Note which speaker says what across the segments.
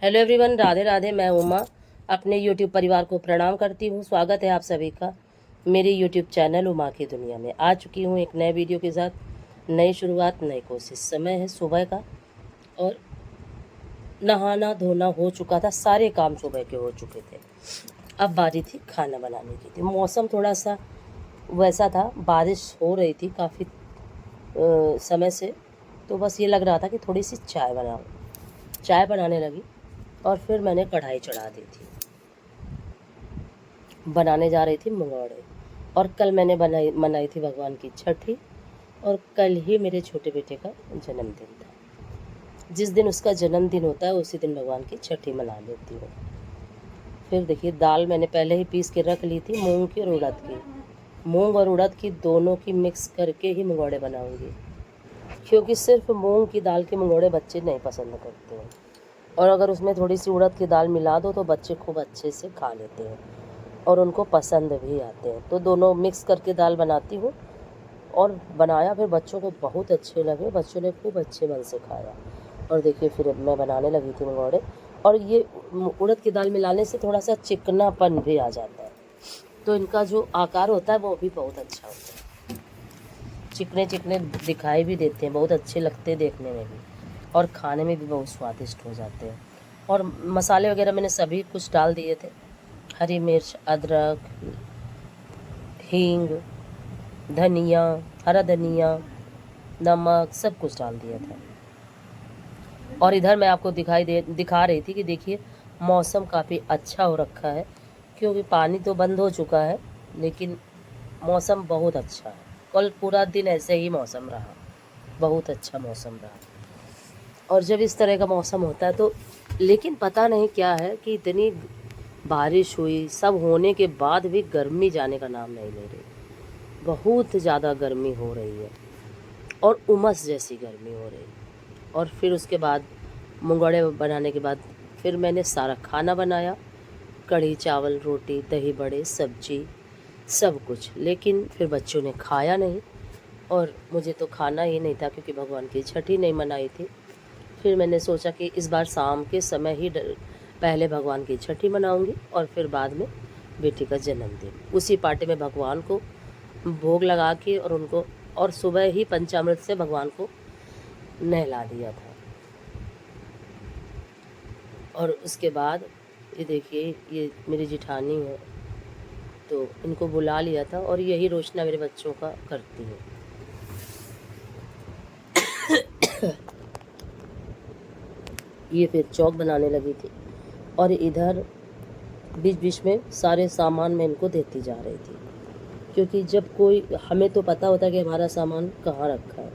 Speaker 1: Hello everyone, Radhe Radhe. मैं उमा अपने YouTube परिवार को प्रणाम करती हूँ। स्वागत है आप सभी का मेरे यूट्यूब चैनल उमा की दुनिया में। आ चुकी हूँ एक नए वीडियो के साथ। नई शुरुआत, नई कोशिश। समय है सुबह का और नहाना धोना हो चुका था, सारे काम सुबह के हो चुके थे। अब बारी थी खाना बनाने की। मौसम थोड़ा सा वैसा था, बारिश हो रही थी काफ़ी समय से, तो बस ये लग रहा था कि थोड़ी सी चाय बनाऊँ। चाय बनाने लगी और फिर मैंने कढ़ाई चढ़ा दी थी। बनाने जा रही थी मंगोड़े। और कल मैंने मनाई थी भगवान की छठी, और कल ही मेरे छोटे बेटे का जन्मदिन था। जिस दिन उसका जन्मदिन होता है उसी दिन भगवान की छठी मना लेती हूँ। फिर देखिए, दाल मैंने पहले ही पीस के रख ली थी, मूंग की और उड़द की। मूंग और उड़द की दोनों की मिक्स करके ही मंगोड़े बनाऊंगी, क्योंकि सिर्फ मूंग की दाल के मंगोड़े बच्चे नहीं पसंद करते हैं। और अगर उसमें थोड़ी सी उड़द की दाल मिला दो तो बच्चे खूब अच्छे से खा लेते हैं और उनको पसंद भी आते हैं। तो दोनों मिक्स करके दाल बनाती हूँ और बनाया, फिर बच्चों को बहुत अच्छे लगे। बच्चों ने खूब अच्छे मन से खाया। और देखिए, फिर मैं बनाने लगी थी मंगोड़े। और ये उड़द की दाल मिलाने से थोड़ा सा चिकनापन भी आ जाता है, तो इनका जो आकार होता है वो भी बहुत अच्छा होता है। चिकने चिकने दिखाई भी देते हैं, बहुत अच्छे लगते हैं देखने में भी, और खाने में भी बहुत स्वादिष्ट हो जाते हैं। और मसाले वगैरह मैंने सभी कुछ डाल दिए थे। हरी मिर्च, अदरक, हींग, धनिया, हरा धनिया, नमक, सब कुछ डाल दिया था। और इधर मैं आपको दिखा रही थी कि देखिए, मौसम काफ़ी अच्छा हो रखा है, क्योंकि पानी तो बंद हो चुका है, लेकिन मौसम बहुत अच्छा है। कल पूरा दिन ऐसे ही मौसम रहा, बहुत अच्छा मौसम रहा। और जब इस तरह का मौसम होता है तो, लेकिन पता नहीं क्या है कि इतनी बारिश हुई, सब होने के बाद भी गर्मी जाने का नाम नहीं ले रही। बहुत ज़्यादा गर्मी हो रही है और उमस जैसी गर्मी हो रही है। और फिर उसके बाद मुंगड़े बनाने के बाद फिर मैंने सारा खाना बनाया, कढ़ी चावल, रोटी, दही बड़े, सब्जी, सब कुछ। लेकिन फिर बच्चों ने खाया नहीं और मुझे तो खाना ही नहीं था, क्योंकि भगवान की छठी नहीं मनाई थी। फिर मैंने सोचा कि इस बार शाम के समय ही पहले भगवान की छठी मनाऊंगी और फिर बाद में बेटी का जन्मदिन। उसी पार्टी में भगवान को भोग लगा के और उनको, और सुबह ही पंचामृत से भगवान को नहला दिया था। और उसके बाद ये देखिए, ये मेरी जिठानी है, तो इनको बुला लिया था और यही रोशना मेरे बच्चों का करती है। ये फिर चौक बनाने लगी थी और इधर बीच बीच में सारे सामान मैं इनको देती जा रही थी, क्योंकि जब कोई, हमें तो पता होता है कि हमारा सामान कहाँ रखा है,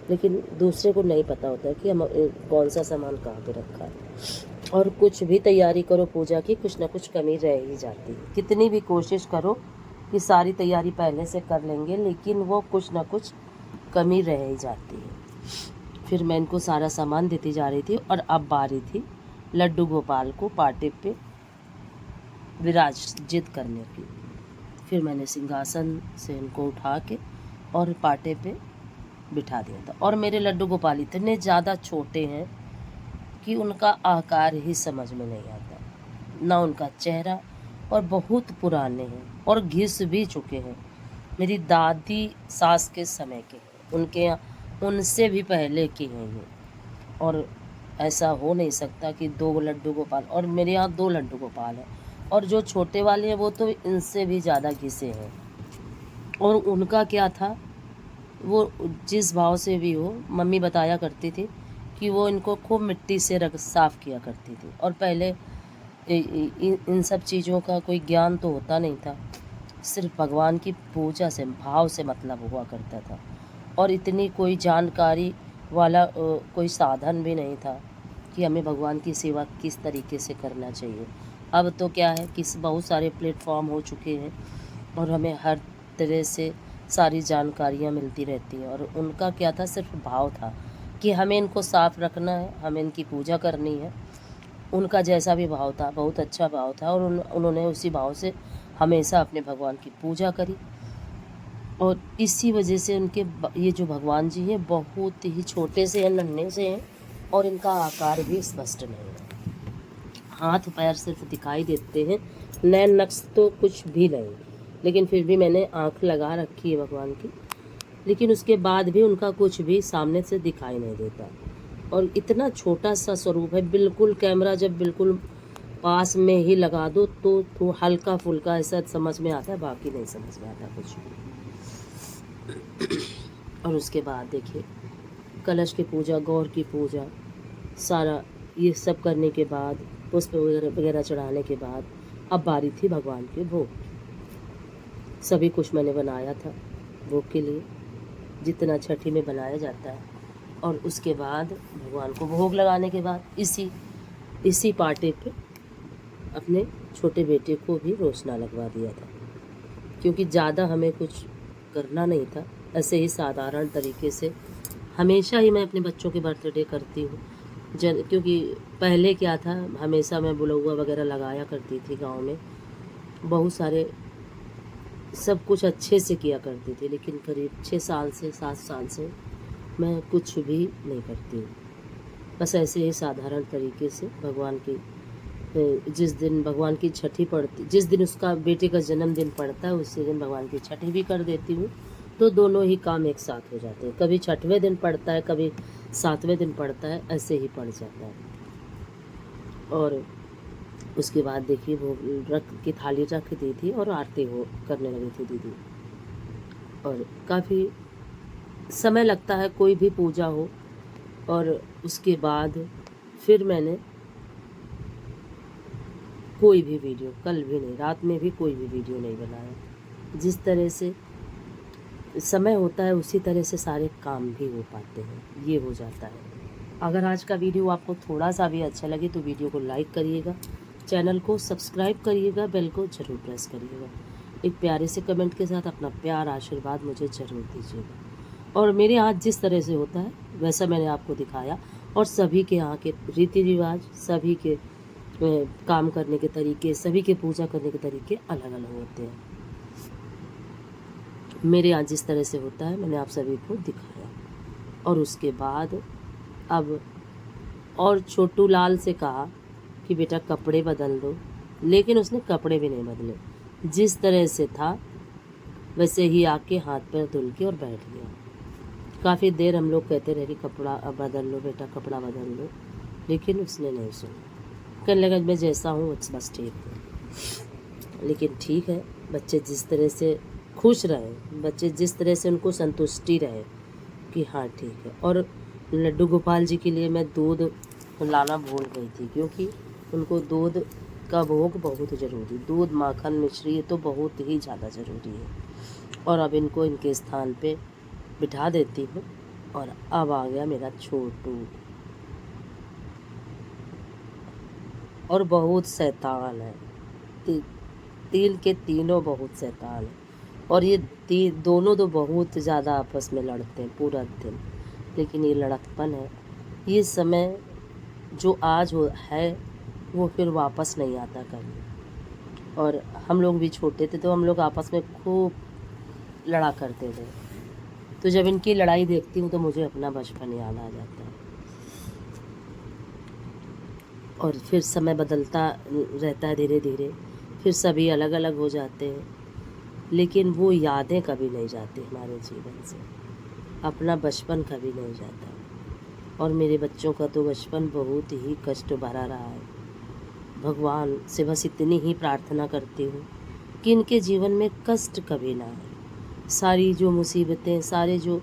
Speaker 1: लेकिन दूसरे को नहीं पता होता है कि हम कौन सा सामान कहाँ पे रखा है। और कुछ भी तैयारी करो पूजा की, कुछ ना कुछ कमी रह ही जाती है। कितनी भी कोशिश करो कि सारी तैयारी पहले से कर लेंगे, लेकिन वो कुछ ना कुछ कमी रह ही जाती है। फिर मैं इनको सारा सामान देती जा रही थी और अब बारी थी लड्डू गोपाल को पाटे पे विराजित करने की। फिर मैंने सिंहासन से इनको उठा के और पाटे पे बिठा दिया था। और मेरे लड्डू गोपाल इतने ज़्यादा छोटे हैं कि उनका आकार ही समझ में नहीं आता, ना उनका चेहरा, और बहुत पुराने हैं और घिस भी चुके हैं। मेरी दादी सास के समय के हैं, उनके यहाँ, उनसे भी पहले के हैं ये। और ऐसा हो नहीं सकता कि 2 लड्डू गोपाल, और मेरे यहाँ 2 लड्डू गोपाल हैं, और जो छोटे वाले हैं वो तो इनसे भी ज़्यादा घिसे हैं। और उनका क्या था, वो जिस भाव से भी हो, मम्मी बताया करती थी कि वो इनको खूब मिट्टी से रख साफ़ किया करती थी। और पहले इन सब चीज़ों का कोई ज्ञान तो होता नहीं था, सिर्फ भगवान की पूजा से, भाव से मतलब हुआ करता था। और इतनी कोई जानकारी वाला कोई साधन भी नहीं था कि हमें भगवान की सेवा किस तरीके से करना चाहिए। अब तो क्या है कि बहुत सारे प्लेटफॉर्म हो चुके हैं और हमें हर तरह से सारी जानकारियाँ मिलती रहती हैं। और उनका क्या था, सिर्फ भाव था कि हमें इनको साफ़ रखना है, हमें इनकी पूजा करनी है। उनका जैसा भी भाव था, बहुत अच्छा भाव था, और उन्होंने उसी भाव से हमेशा अपने भगवान की पूजा करी। और इसी वजह से उनके ये जो भगवान जी हैं बहुत ही छोटे से हैं, नन्हे से हैं, और इनका आकार भी स्पष्ट नहीं है। हाथ पैर सिर्फ दिखाई देते हैं, नैन नक्श तो कुछ भी नहीं। लेकिन फिर भी मैंने आँख लगा रखी है भगवान की, लेकिन उसके बाद भी उनका कुछ भी सामने से दिखाई नहीं देता। और इतना छोटा सा स्वरूप है, बिल्कुल कैमरा जब बिल्कुल पास में ही लगा दो तो हल्का फुल्का ऐसा समझ में आता है, बाकी नहीं समझ में आता कुछ भी। और उसके बाद देखिए कलश की पूजा, गौर की पूजा, सारा ये सब करने के बाद, पुष्प वगैरह चढ़ाने के बाद अब बारी थी भगवान के भोग। सभी कुछ मैंने बनाया था भोग के लिए, जितना छठी में बनाया जाता है। और उसके बाद भगवान को भोग लगाने के बाद इसी पाटे पे अपने छोटे बेटे को भी रोशना लगवा दिया था, क्योंकि ज़्यादा हमें कुछ करना नहीं था। ऐसे ही साधारण तरीके से हमेशा ही मैं अपने बच्चों के बर्थडे करती हूँ, क्योंकि पहले क्या था, हमेशा मैं बुलौआ वगैरह लगाया करती थी गांव में, बहुत सारे सब कुछ अच्छे से किया करती थी। लेकिन करीब 6 साल से 7 साल से मैं कुछ भी नहीं करती हूँ। बस ऐसे ही साधारण तरीके से भगवान की, जिस दिन भगवान की छठी पड़ती, जिस दिन उसका बेटे का जन्मदिन पड़ता है उसी दिन भगवान की छठी भी कर देती हूँ। तो दोनों ही काम एक साथ हो जाते हैं। कभी छठवें दिन पड़ता है, कभी 7वें दिन पड़ता है, ऐसे ही पड़ जाता है। और उसके बाद देखिए वो रख की थाली रख दी थी और आरती हो करने लगी थी दीदी। और काफ़ी समय लगता है कोई भी पूजा हो। और उसके बाद फिर मैंने कोई भी वीडियो, कल भी नहीं, रात में भी कोई भी वीडियो नहीं बनाया। जिस तरह से समय होता है उसी तरह से सारे काम भी हो पाते हैं, ये हो जाता है। अगर आज का वीडियो आपको थोड़ा सा भी अच्छा लगे तो वीडियो को लाइक करिएगा, चैनल को सब्सक्राइब करिएगा, बेल को ज़रूर प्रेस करिएगा। एक प्यारे से कमेंट के साथ अपना प्यार आशीर्वाद मुझे ज़रूर दीजिएगा। और मेरे यहाँ जिस तरह से होता है वैसा मैंने आपको दिखाया। और सभी के यहाँ के रीति रिवाज, सभी के काम करने के तरीके, सभी के पूजा करने के तरीके अलग अलग होते हैं। मेरे यहाँ जिस तरह से होता है मैंने आप सभी को दिखाया। और उसके बाद अब और छोटू लाल से कहा कि बेटा कपड़े बदल दो, लेकिन उसने कपड़े भी नहीं बदले, जिस तरह से था वैसे ही आके हाथ पैर धुल के और बैठ गया। काफ़ी देर हम लोग कहते रहे कि कपड़ा बदल लो बेटा, कपड़ा बदल लो, लेकिन उसने नहीं सुना। कहने लगा मैं जैसा हूँ बस ठीक है। लेकिन ठीक है, बच्चे जिस तरह से खुश रहे, बच्चे जिस तरह से उनको संतुष्टि रहे कि हाँ ठीक है। और लड्डू गोपाल जी के लिए मैं दूध लाना भूल गई थी, क्योंकि उनको दूध का भोग बहुत ज़रूरी, दूध माखन मिश्री ये तो बहुत ही ज़्यादा ज़रूरी है। और अब इनको इनके स्थान पे बिठा देती हूँ। और अब आ गया मेरा छोटू, और बहुत शैतान है। तीन के तीनों बहुत शैतान है। और ये दोनों तो बहुत ज़्यादा आपस में लड़ते हैं पूरा दिन। लेकिन ये लड़कपन है, ये समय जो आज है वो फिर वापस नहीं आता कभी। और हम लोग भी छोटे थे तो हम लोग आपस में खूब लड़ा करते थे। तो जब इनकी लड़ाई देखती हूँ तो मुझे अपना बचपन याद आ जाता है। और फिर समय बदलता रहता है धीरे धीरे, फिर सभी अलग अलग हो जाते हैं, लेकिन वो यादें कभी नहीं जाती हमारे जीवन से, अपना बचपन कभी नहीं जाता। और मेरे बच्चों का तो बचपन बहुत ही कष्ट भरा रहा है। भगवान से बस इतनी ही प्रार्थना करती हूँ कि इनके जीवन में कष्ट कभी ना आए। सारी जो मुसीबतें, सारे जो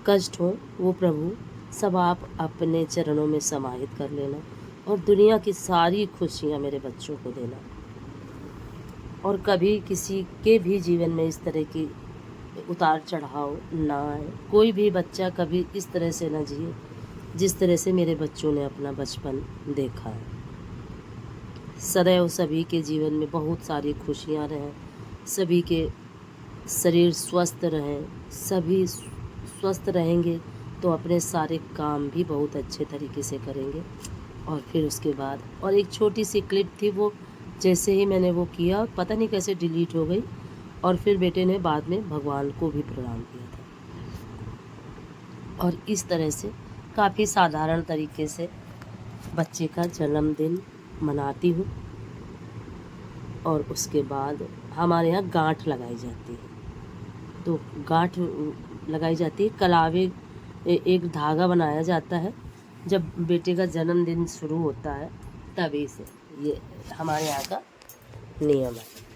Speaker 1: कष्ट हों वो प्रभु सब आप अपने चरणों में समाहित कर लेना, और दुनिया की सारी खुशियाँ मेरे बच्चों को देना। और कभी किसी के भी जीवन में इस तरह की उतार चढ़ाव ना आए, कोई भी बच्चा कभी इस तरह से ना जिए जिस तरह से मेरे बच्चों ने अपना बचपन देखा है। सदैव सभी के जीवन में बहुत सारी खुशियाँ रहें, सभी के शरीर स्वस्थ रहें। सभी स्वस्थ रहेंगे तो अपने सारे काम भी बहुत अच्छे तरीके से करेंगे। और फिर उसके बाद और एक छोटी सी क्लिप थी, वो जैसे ही मैंने वो किया पता नहीं कैसे डिलीट हो गई। और फिर बेटे ने बाद में भगवान को भी प्रणाम किया था। और इस तरह से काफ़ी साधारण तरीके से बच्चे का जन्मदिन मनाती हूँ और उसके बाद हमारे यहाँ गांठ लगाई जाती है। तो गांठ लगाई जाती है, कलावे एक धागा बनाया जाता है जब बेटे का जन्मदिन शुरू होता है, तभी से ये हमारे यहाँ का नियम है।